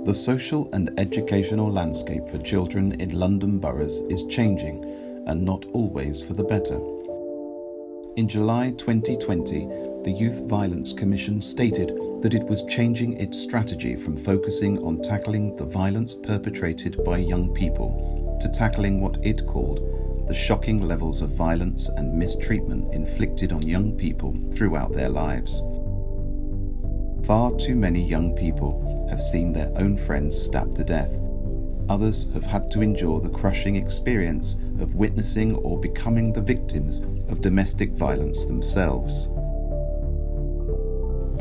The social and educational landscape for children in London boroughs is changing, and not always for the better. In July 2020, the Youth Violence Commission stated that it was changing its strategy from focusing on tackling the violence perpetrated by young people to tackling what it called the shocking levels of violence and mistreatment inflicted on young people throughout their lives. Far too many young people have seen their own friends stabbed to death. Others have had to endure the crushing experience of witnessing or becoming the victims of domestic violence themselves.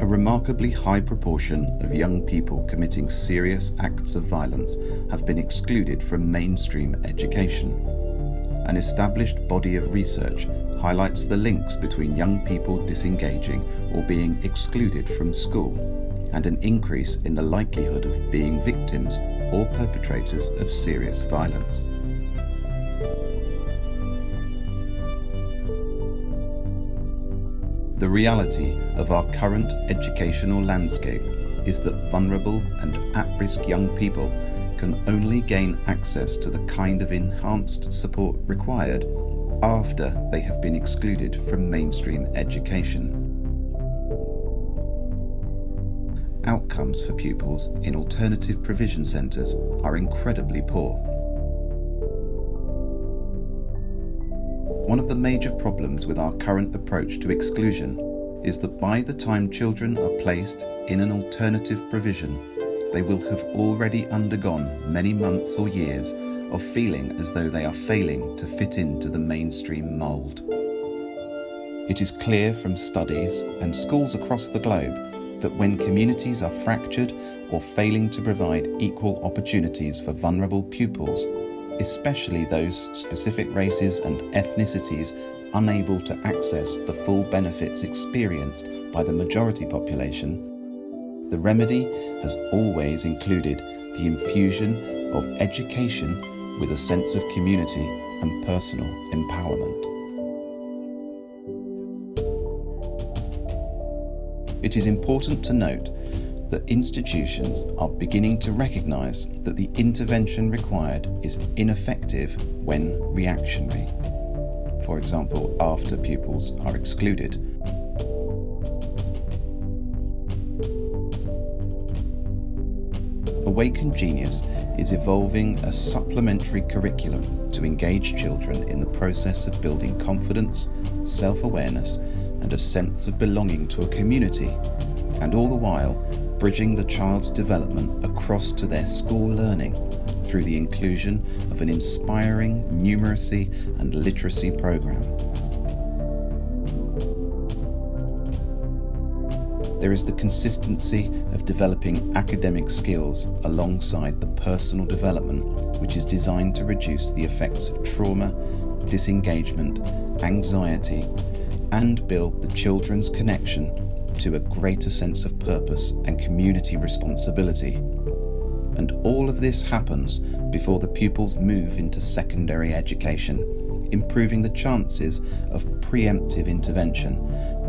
A remarkably high proportion of young people committing serious acts of violence have been excluded from mainstream education. An established body of research highlights the links between young people disengaging or being excluded from school and an increase in the likelihood of being victims or perpetrators of serious violence. The reality of our current educational landscape is that vulnerable and at-risk young people can only gain access to the kind of enhanced support required after they have been excluded from mainstream education. Outcomes for pupils in alternative provision centres are incredibly poor. One of the major problems with our current approach to exclusion is that by the time children are placed in an alternative provision, they will have already undergone many months or years of feeling as though they are failing to fit into the mainstream mould. It is clear from studies and schools across the globe that when communities are fractured or failing to provide equal opportunities for vulnerable pupils, especially those specific races and ethnicities unable to access the full benefits experienced by the majority population, the remedy has always included the infusion of education with a sense of community and personal empowerment. It is important to note that institutions are beginning to recognise that the intervention required is ineffective when reactionary. For example, after pupils are excluded. Awaken Genius is evolving a supplementary curriculum to engage children in the process of building confidence, self-awareness, and a sense of belonging to a community, and all the while bridging the child's development across to their school learning through the inclusion of an inspiring numeracy and literacy program. There is the consistency of developing academic skills alongside the personal development, which is designed to reduce the effects of trauma, disengagement, anxiety, and build the children's connection to a greater sense of purpose and community responsibility. And all of this happens before the pupils move into secondary education, improving the chances of preemptive intervention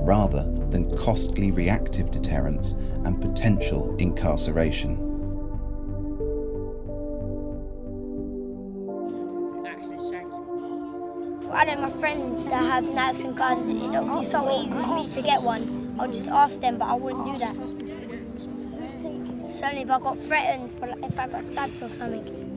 rather than costly reactive deterrence and potential incarceration. I know my friends that have knives and guns. It would be so easy for me to get one. I'll just ask them, but I wouldn't do that. It's only if I got threatened, if I got stabbed or something.